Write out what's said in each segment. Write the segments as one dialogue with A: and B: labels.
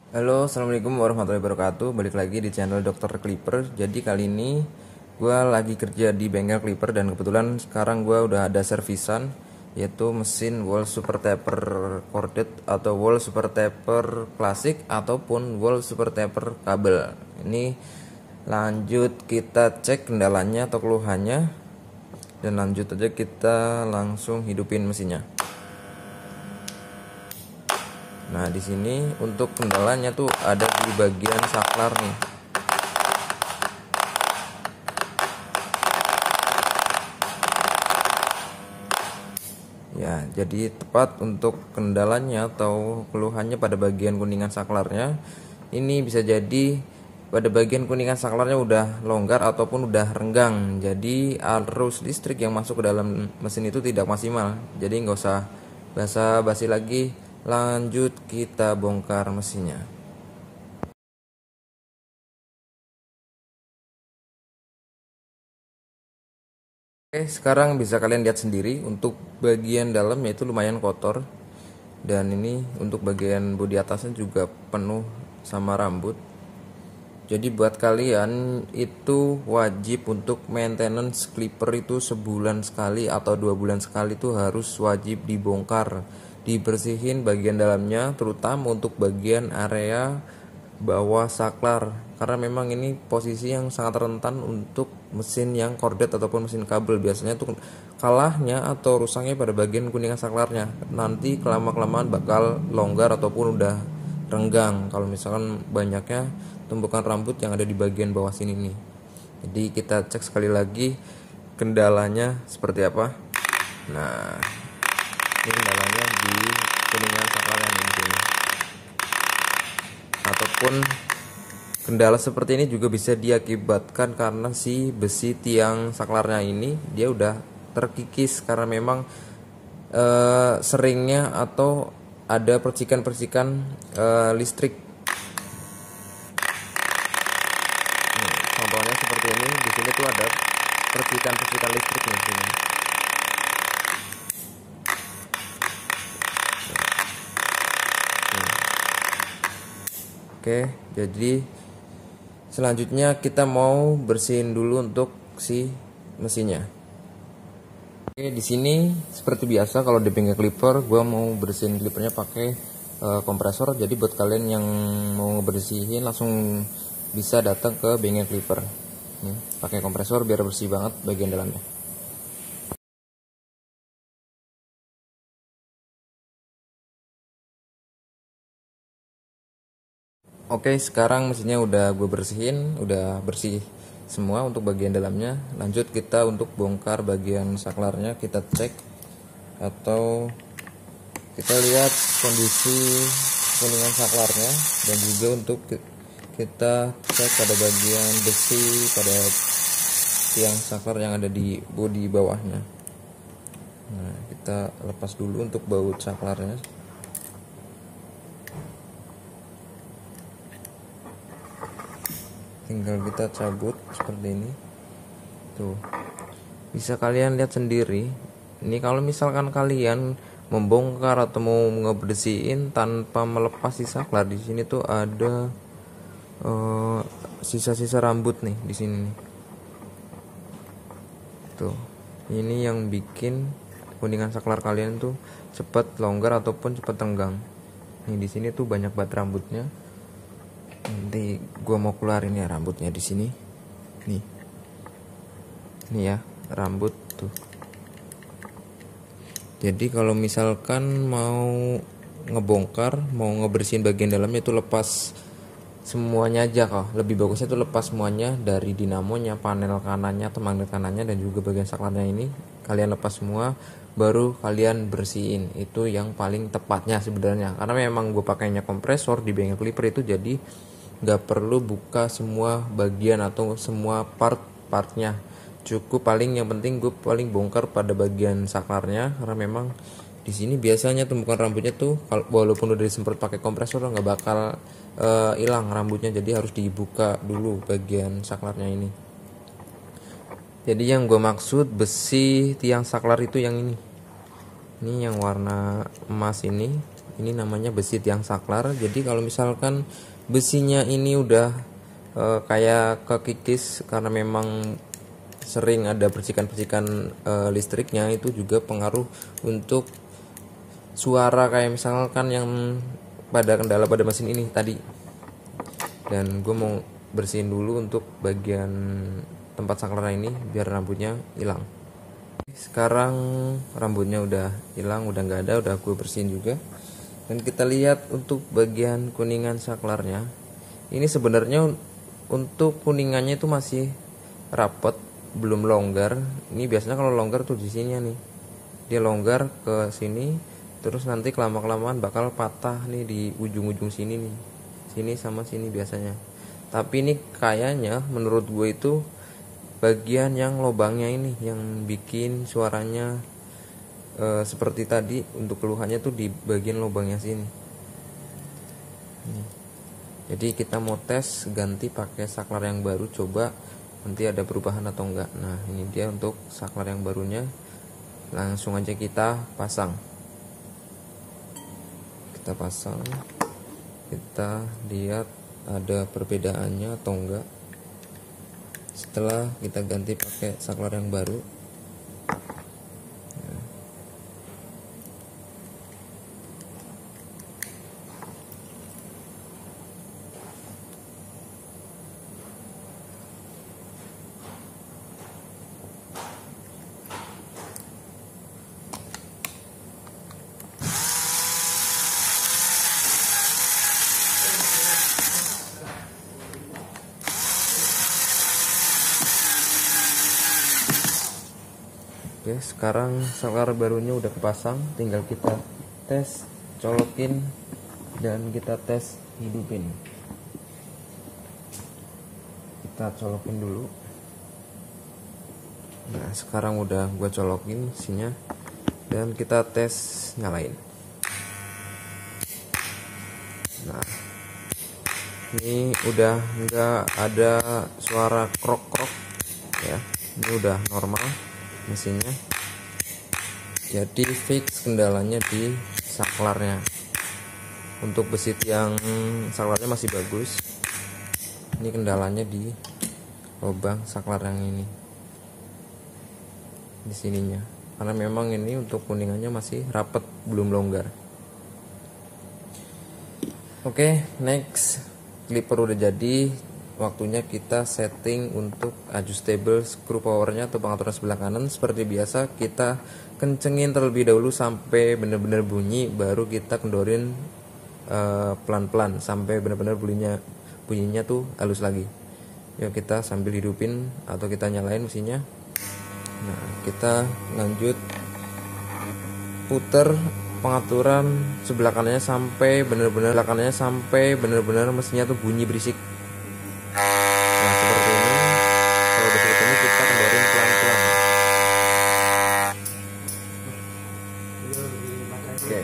A: Halo, assalamualaikum warahmatullahi wabarakatuh. Balik lagi di channel Dr. Clipper. Jadi kali ini gue lagi kerja di bengkel Clipper dan kebetulan sekarang gue udah ada servisan, yaitu mesin wall super taper corded atau wall super taper klasik ataupun wall super taper kabel. Ini lanjut kita cek kendalanya atau keluhannya, dan lanjut aja kita langsung hidupin mesinnya. Nah, di sini untuk kendalanya tuh ada di bagian saklar nih. Ya, jadi tepat untuk kendalanya atau keluhannya pada bagian kuningan saklarnya. Ini bisa jadi pada bagian kuningan saklarnya udah longgar ataupun udah renggang. Jadi arus listrik yang masuk ke dalam mesin itu tidak maksimal. Jadi nggak usah basa-basi lagi, lanjut kita bongkar mesinnya. Oke, sekarang bisa kalian lihat sendiri untuk bagian dalamnya itu lumayan kotor, dan ini untuk bagian bodi atasnya juga penuh sama rambut. Jadi buat kalian itu wajib untuk maintenance clipper itu sebulan sekali atau 2 bulan sekali itu harus wajib dibongkar, dibersihin bagian dalamnya, terutama untuk bagian area bawah saklar, karena memang ini posisi yang sangat rentan untuk mesin yang corded ataupun mesin kabel. Biasanya tuh kalahnya atau rusaknya pada bagian kuningan saklarnya, nanti kelamaan bakal longgar ataupun udah renggang kalau misalkan banyaknya tumpukan rambut yang ada di bagian bawah sini nih. Jadi kita cek sekali lagi kendalanya seperti apa. Nah, ini kendalanya di kuningan saklarnya mungkin, ataupun kendala seperti ini juga bisa diakibatkan karena si besi tiang saklarnya ini dia udah terkikis karena memang seringnya atau ada percikan-percikan listrik. Contohnya seperti ini, di sini tuh ada percikan-percikan listrik nih sini. Oke, jadi selanjutnya kita mau bersihin dulu untuk si mesinnya. Oke, di sini seperti biasa kalau di bengkel clipper, gue mau bersihin clippernya pakai kompresor. Jadi buat kalian yang mau ngebersihin langsung bisa datang ke bengkel clipper. Pakai kompresor biar bersih banget bagian dalamnya. Oke, sekarang mesinnya udah gue bersihin, udah bersih semua untuk bagian dalamnya. Lanjut kita untuk bongkar bagian saklarnya, kita cek atau kita lihat kondisi kuningan saklarnya, dan juga untuk kita cek pada bagian besi pada tiang saklar yang ada di bodi bawahnya. Nah, kita lepas dulu untuk baut saklarnya. Tinggal kita cabut seperti ini. Tuh, bisa kalian lihat sendiri. Ini kalau misalkan kalian membongkar atau mau ngebersihin tanpa melepas si saklar, di sini tuh ada sisa-sisa rambut nih di sini nih. Tuh, ini yang bikin kuningan saklar kalian tuh cepat longgar ataupun cepat tenggang. Nih di sini tuh banyak banget rambutnya. Nanti gua mau keluarin ya rambutnya di sini. Nih ya, rambut tuh. Jadi kalau misalkan mau ngebongkar, mau ngebersihin bagian dalamnya itu lepas semuanya aja kok. Lebih bagusnya tuh lepas semuanya dari dinamonya, panel kanannya atau magnet kanannya, dan juga bagian saklarnya ini. Kalian lepas semua, baru kalian bersihin. Itu yang paling tepatnya sebenarnya. Karena memang gue pakainya kompresor di bengkel clipper itu, jadi nggak perlu buka semua bagian atau semua partnya. Cukup paling yang penting gue paling bongkar pada bagian saklarnya, karena memang di sini biasanya tumpukan rambutnya tuh walaupun udah disemprot pakai kompresor nggak bakal hilang rambutnya, jadi harus dibuka dulu bagian saklarnya ini. Jadi yang gue maksud besi tiang saklar itu yang ini yang warna emas ini. Ini namanya besi tiang saklar. Jadi kalau misalkan besinya ini udah kayak kekikis karena memang sering ada percikan-percikan listriknya, itu juga pengaruh untuk suara kayak misalkan yang pada kendala pada mesin ini tadi. Dan gue mau bersihin dulu untuk bagian tempat saklar ini biar rambutnya hilang. Sekarang rambutnya udah hilang, udah nggak ada, udah gue bersihin juga. Dan kita lihat untuk bagian kuningan saklarnya, ini sebenarnya untuk kuningannya itu masih rapet, belum longgar. Ini biasanya kalau longgar tuh di sini nih, dia longgar ke sini, terus nanti kelama-kelamaan bakal patah nih di ujung-ujung sini nih, sini sama sini biasanya. Tapi ini kayaknya menurut gue itu bagian yang lobangnya ini yang bikin suaranya seperti tadi. Untuk keluhannya tuh di bagian lobangnya sini. Jadi kita mau tes ganti pakai saklar yang baru, coba nanti ada perubahan atau enggak. Nah ini dia untuk saklar yang barunya, langsung aja kita pasang. Kita pasang, kita lihat ada perbedaannya atau enggak setelah kita ganti pakai saklar yang baru. Oke, sekarang saklar barunya udah kepasang, tinggal kita tes colokin dan kita tes hidupin. Kita colokin dulu. Nah sekarang udah gue colokin isinya dan kita tes nyalain. Nah ini udah nggak ada suara krok-krok ya, ini udah normal mesinnya. Jadi fix kendalanya di saklarnya. Untuk besi tiang saklarnya masih bagus, ini kendalanya di lubang saklar yang ini, di sininya, karena memang ini untuk kuningannya masih rapet, belum longgar. Oke, next, clipper udah jadi. Waktunya kita setting untuk adjustable screw powernya atau pengaturan sebelah kanan. Seperti biasa kita kencengin terlebih dahulu sampai benar-benar bunyi, baru kita kendorin pelan-pelan sampai benar-benar bunyinya tuh halus lagi. Yuk kita sambil hidupin atau kita nyalain mesinnya. Nah kita lanjut puter pengaturan sebelah kanannya sampai benar-benar mesinnya tuh bunyi berisik. Nah seperti ini. Kalau udah seperti ini kita kendorin pelan-pelan. Oke.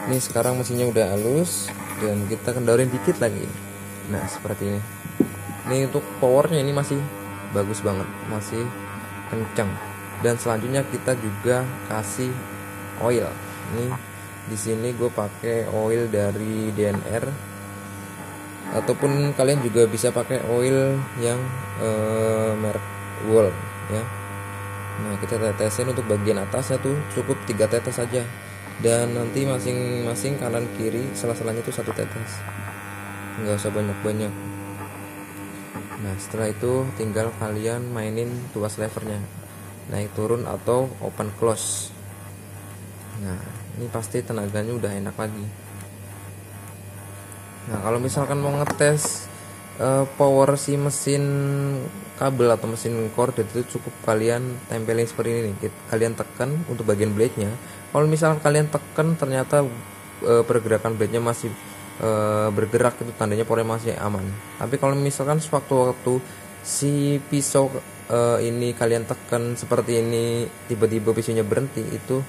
A: Ini sekarang mesinnya udah halus dan kita kendorin dikit lagi. Nah seperti ini. Ini untuk powernya ini masih bagus banget, masih kencang. Dan selanjutnya kita juga kasih oil. Ini di sini gue pakai oil dari DNR, ataupun kalian juga bisa pakai oil yang merek World ya. Nah kita tetesin untuk bagian atasnya tuh cukup 3 tetes saja, dan nanti masing-masing kanan kiri sela-selanya tuh 1 tetes, nggak usah banyak-banyak. Nah setelah itu tinggal kalian mainin tuas levernya, naik turun atau open close. Nah ini pasti tenaganya udah enak lagi. Nah kalau misalkan mau ngetes power si mesin kabel atau mesin kordel, itu cukup kalian tempelin seperti ini nih. Kalian tekan untuk bagian blade nya. Kalau misalkan kalian tekan ternyata pergerakan blade nya masih bergerak, itu tandanya powernya masih aman. Tapi kalau misalkan sewaktu-waktu si pisau ini kalian tekan seperti ini, tiba-tiba pisaunya berhenti, itu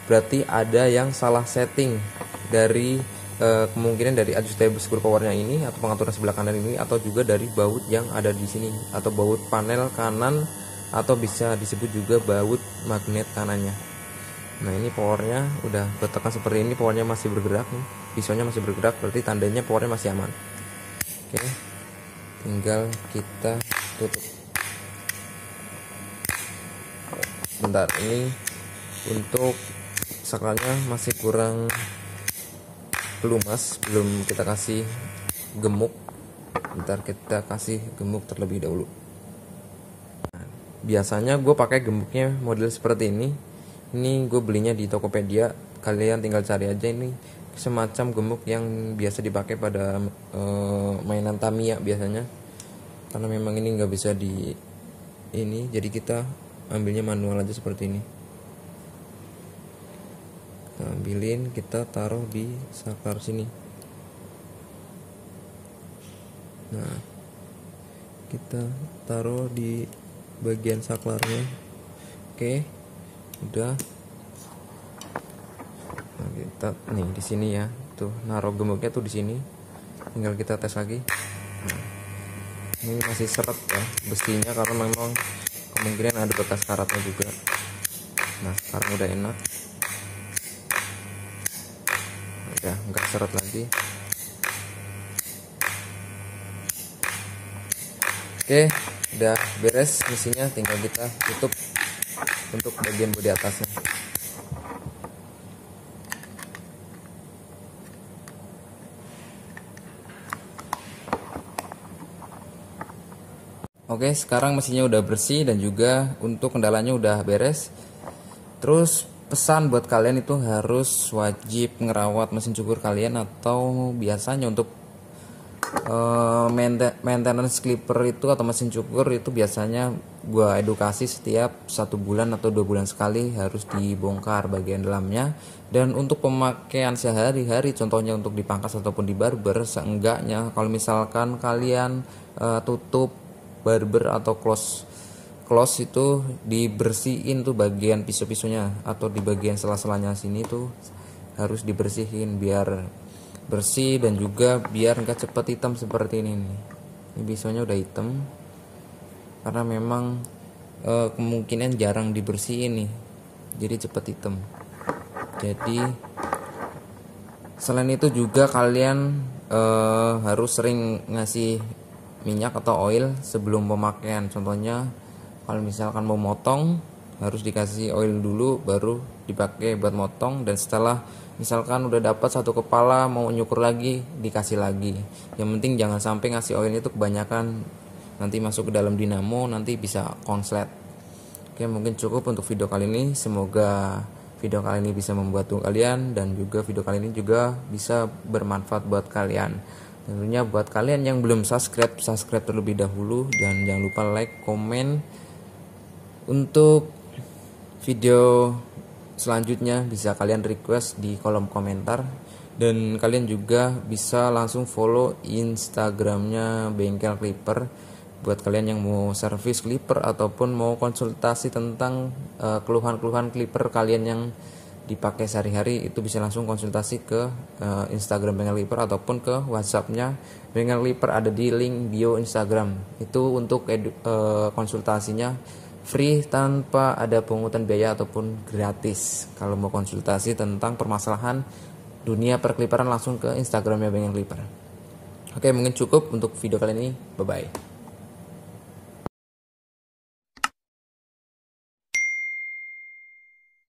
A: berarti ada yang salah setting dari kemungkinan dari adjustable screw powernya ini atau pengaturan sebelah kanan ini, atau juga dari baut yang ada di sini atau baut panel kanan, atau bisa disebut juga baut magnet kanannya. Nah ini powernya udah gue tekan seperti ini, powernya masih bergerak nih, pisaunya masih bergerak, berarti tandanya powernya masih aman. Oke, tinggal kita tutup. Bentar, ini untuk saklarnya masih kurang pelumas, belum kita kasih gemuk. Bentar, kita kasih gemuk terlebih dahulu. Nah, biasanya gue pakai gemuknya model seperti ini. Ini gue belinya di Tokopedia, kalian tinggal cari aja. Ini semacam gemuk yang biasa dipakai pada mainan Tamiya biasanya, karena memang ini nggak bisa di ini, jadi kita ambilnya manual aja seperti ini. Kita ambilin, kita taruh di saklar sini. Nah, kita taruh di bagian saklarnya. Oke, udah. Nah, kita nih di sini ya, tuh naruh gemuknya tuh di sini. Tinggal kita tes lagi. Nah, ini masih seret ya besinya, karena memang kemungkinan ada bekas karatnya juga. Nah sekarang udah enak, udah nggak seret lagi. Oke, udah beres misinya, tinggal kita tutup untuk bagian bodi atasnya. Oke, sekarang mesinnya udah bersih dan juga untuk kendalanya udah beres. Terus pesan buat kalian itu harus wajib ngerawat mesin cukur kalian, atau biasanya untuk maintenance clipper itu atau mesin cukur itu biasanya gua edukasi setiap 1 bulan atau 2 bulan sekali harus dibongkar bagian dalamnya. Dan untuk pemakaian sehari-hari, contohnya untuk dipangkas ataupun di barber, seenggaknya kalau misalkan kalian tutup barber atau close itu dibersihin tuh bagian pisau-pisaunya, atau di bagian sela-selanya sini tuh harus dibersihin biar bersih, dan juga biar nggak cepet hitam seperti ini nih. Ini pisaunya udah hitam karena memang kemungkinan jarang dibersihin nih, jadi cepet hitam. Jadi selain itu juga kalian harus sering ngasih minyak atau oil sebelum pemakaian. Contohnya kalau misalkan mau motong, harus dikasih oil dulu baru dipakai buat motong, dan setelah misalkan udah dapat 1 kepala mau nyukur lagi, dikasih lagi. Yang penting jangan sampai ngasih oil itu kebanyakan, nanti masuk ke dalam dinamo, nanti bisa konslet. Oke, mungkin cukup untuk video kali ini. Semoga video kali ini bisa membantu kalian, dan juga video kali ini juga bisa bermanfaat buat kalian. Tentunya buat kalian yang belum subscribe terlebih dahulu, dan jangan lupa like, komen. Untuk video selanjutnya bisa kalian request di kolom komentar, dan kalian juga bisa langsung follow Instagramnya Bengkel Clipper buat kalian yang mau servis clipper ataupun mau konsultasi tentang keluhan-keluhan clipper kalian yang dipakai sehari-hari. Itu bisa langsung konsultasi ke Instagram Bengkel Clipper ataupun ke WhatsAppnya Bengkel Clipper, ada di link bio Instagram. Itu untuk konsultasinya free tanpa ada pungutan biaya ataupun gratis. Kalau mau konsultasi tentang permasalahan dunia perkliperan, langsung ke Instagramnya Bengkel Clipper. Oke, mungkin cukup untuk video kali ini. Bye bye.